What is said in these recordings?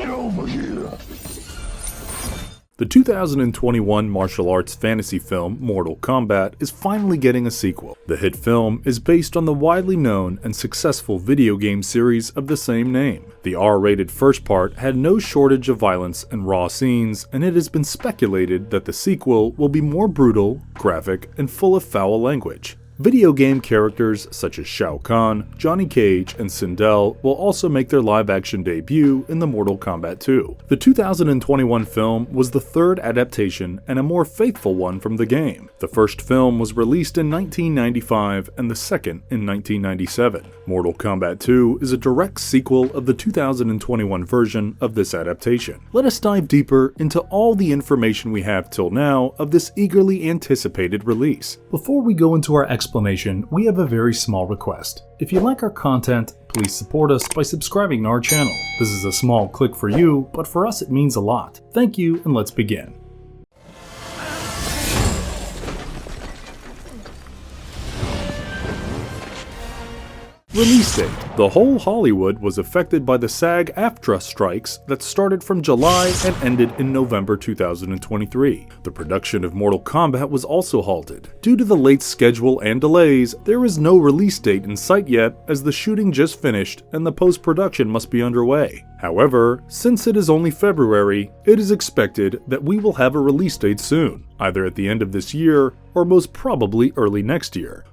Get over here. The 2021 martial arts fantasy film Mortal Kombat is finally getting a sequel. The hit film is based on the widely known and successful video game series of the same name. The R-rated first part had no shortage of violence and raw scenes, and it has been speculated that the sequel will be more brutal, graphic, and full of foul language. Video game characters such as Shao Kahn, Johnny Cage, and Sindel will also make their live-action debut in the Mortal Kombat 2. The 2021 film was the third adaptation and a more faithful one from the game. The first film was released in 1995 and the second in 1997. Mortal Kombat 2 is a direct sequel of the 2021 version of this adaptation. Let us dive deeper into all the information we have till now of this eagerly anticipated release. Before we go into our explanation, we have a very small request. If you like our content, please support us by subscribing to our channel. This is a small click for you, but for us it means a lot. Thank you, and let's begin. Release date. The whole Hollywood was affected by the SAG-AFTRA strikes that started from July and ended in November 2023. The production of Mortal Kombat was also halted. Due to the late schedule and delays, there is no release date in sight yet, as the shooting just finished and the post-production must be underway. However, since it is only February, it is expected that we will have a release date soon, either at the end of this year or most probably early next year.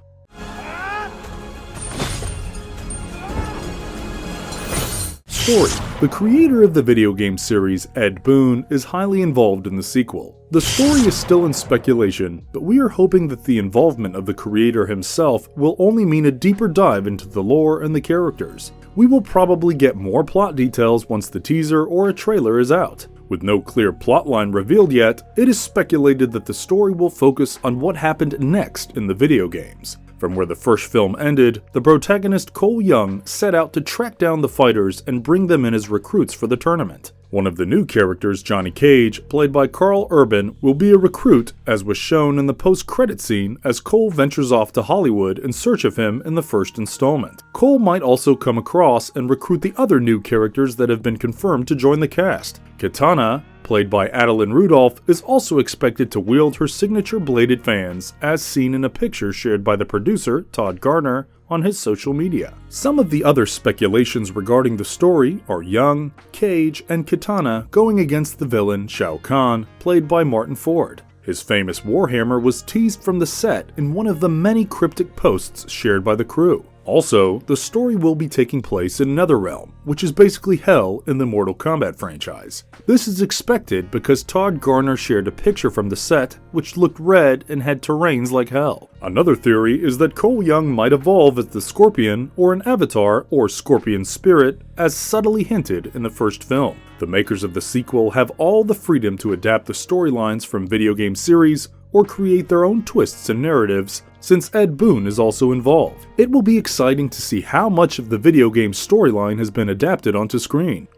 Story. The creator of the video game series, Ed Boon, is highly involved in the sequel. The story is still in speculation, but we are hoping that the involvement of the creator himself will only mean a deeper dive into the lore and the characters. We will probably get more plot details once the teaser or a trailer is out. With no clear plotline revealed yet, it is speculated that the story will focus on what happened next in the video games. From where the first film ended, the protagonist Cole Young set out to track down the fighters and bring them in as recruits for the tournament. One of the new characters, Johnny Cage, played by Karl Urban, will be a recruit, as was shown in the post-credit scene as Cole ventures off to Hollywood in search of him in the first installment. Cole might also come across and recruit the other new characters that have been confirmed to join the cast. Kitana, played by Adeline Rudolph, is also expected to wield her signature bladed fans, as seen in a picture shared by the producer, Todd Garner, on his social media. Some of the other speculations regarding the story are Young, Cage, and Kitana going against the villain Shao Kahn, played by Martin Ford. His famous warhammer was teased from the set in one of the many cryptic posts shared by the crew. Also, the story will be taking place in Netherrealm, which is basically hell in the Mortal Kombat franchise. This is expected because Todd Garner shared a picture from the set which looked red and had terrains like hell. Another theory is that Cole Young might evolve as the Scorpion or an avatar or Scorpion spirit, as subtly hinted in the first film. The makers of the sequel have all the freedom to adapt the storylines from video game series or create their own twists and narratives, since Ed Boon is also involved. It will be exciting to see how much of the video game storyline has been adapted onto screen.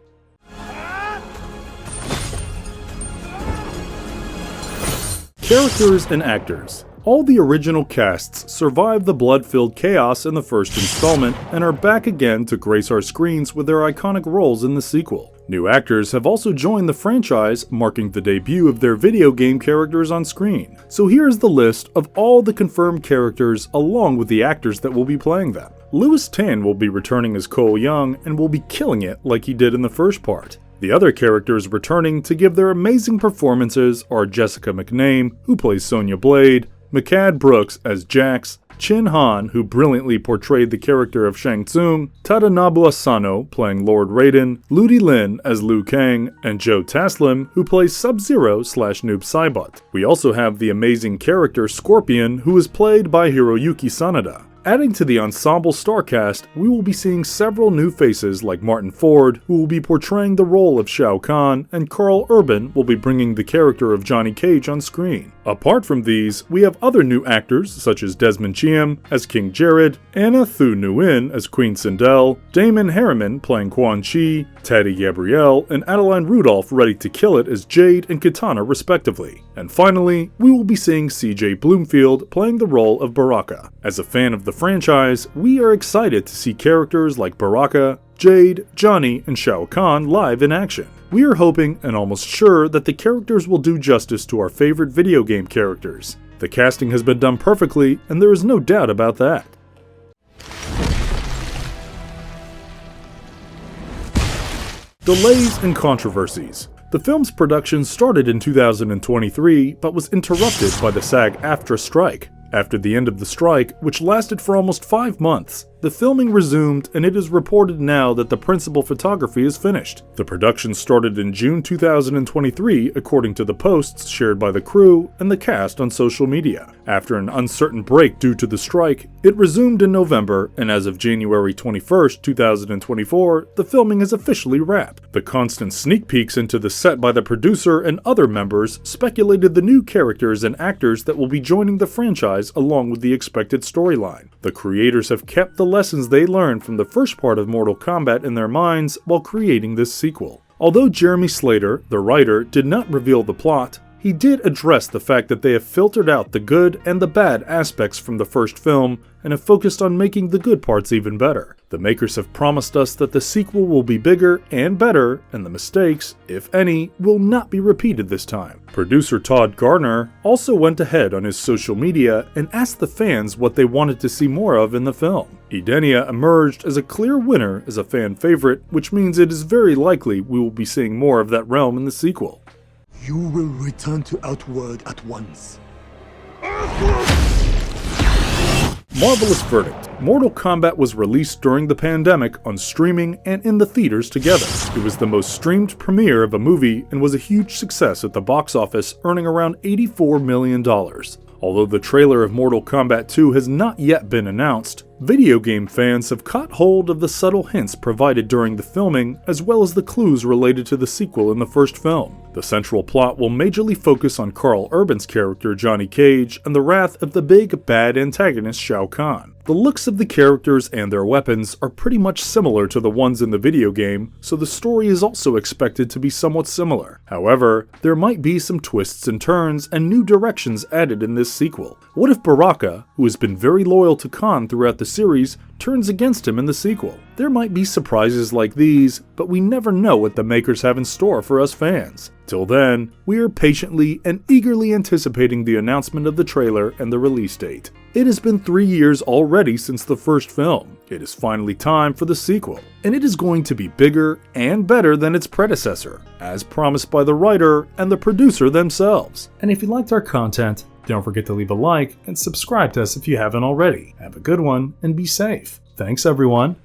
Characters and actors. All the original casts survived the blood-filled chaos in the first installment and are back again to grace our screens with their iconic roles in the sequel. New actors have also joined the franchise, marking the debut of their video game characters on screen. So here's the list of all the confirmed characters along with the actors that will be playing them. Lewis Tan will be returning as Cole Young and will be killing it like he did in the first part. The other characters returning to give their amazing performances are Jessica McName, who plays Sonya Blade, Mikad Brooks as Jax, Chin Han, who brilliantly portrayed the character of Shang Tsung, Tadanobu Asano playing Lord Raiden, Ludi Lin as Liu Kang, and Joe Taslim, who plays Sub-Zero / Noob Saibot. We also have the amazing character Scorpion, who is played by Hiroyuki Sanada. Adding to the ensemble star cast, we will be seeing several new faces like Martin Ford, who will be portraying the role of Shao Kahn, and Karl Urban will be bringing the character of Johnny Cage on screen. Apart from these, we have other new actors such as Desmond Chiam as King Jared, Anna Thu Nguyen as Queen Sindel, Damon Harriman playing Quan Chi, Taddy Gabrielle, and Adeline Rudolph ready to kill it as Jade and Kitana respectively. And finally, we will be seeing CJ Bloomfield playing the role of Baraka. As a fan of the franchise, we are excited to see characters like Baraka, Jade, Johnny, and Shao Kahn live in action. We are hoping and almost sure that the characters will do justice to our favorite video game characters. The casting has been done perfectly, and there is no doubt about that. Delays and controversies. The film's production started in 2023, but was interrupted by the SAG-AFTRA strike. After the end of the strike, which lasted for almost 5 months, the filming resumed, and it is reported now that the principal photography is finished. The production started in June 2023, according to the posts shared by the crew and the cast on social media. After an uncertain break due to the strike, it resumed in November, and as of January 21st, 2024, the filming is officially wrapped. The constant sneak peeks into the set by the producer and other members speculated the new characters and actors that will be joining the franchise along with the expected storyline. The creators have kept the lessons they learned from the first part of Mortal Kombat in their minds while creating this sequel. Although Jeremy Slater, the writer, did not reveal the plot, he did address the fact that they have filtered out the good and the bad aspects from the first film and have focused on making the good parts even better. The makers have promised us that the sequel will be bigger and better, and the mistakes, if any, will not be repeated this time. Producer Todd Garner also went ahead on his social media and asked the fans what they wanted to see more of in the film. Edenia emerged as a clear winner as a fan favorite, which means it is very likely we will be seeing more of that realm in the sequel. You will return to Outworld at once. Marvelous verdict. Mortal Kombat was released during the pandemic on streaming and in the theaters together. It was the most streamed premiere of a movie and was a huge success at the box office, earning around $84 million. Although the trailer of Mortal Kombat 2 has not yet been announced, video game fans have caught hold of the subtle hints provided during the filming, as well as the clues related to the sequel in the first film. The central plot will majorly focus on Karl Urban's character Johnny Cage and the wrath of the big bad antagonist Shao Kahn. The looks of the characters and their weapons are pretty much similar to the ones in the video game, so the story is also expected to be somewhat similar. However, there might be some twists and turns and new directions added in this sequel. What if Baraka, who has been very loyal to Kahn throughout the series, turns against him in the sequel? There might be surprises like these, but we never know what the makers have in store for us fans. Till then, we are patiently and eagerly anticipating the announcement of the trailer and the release date. It has been 3 years already since the first film. It is finally time for the sequel, and it is going to be bigger and better than its predecessor, as promised by the writer and the producer themselves. And if you liked our content, don't forget to leave a like and subscribe to us if you haven't already. Have a good one and be safe. Thanks everyone.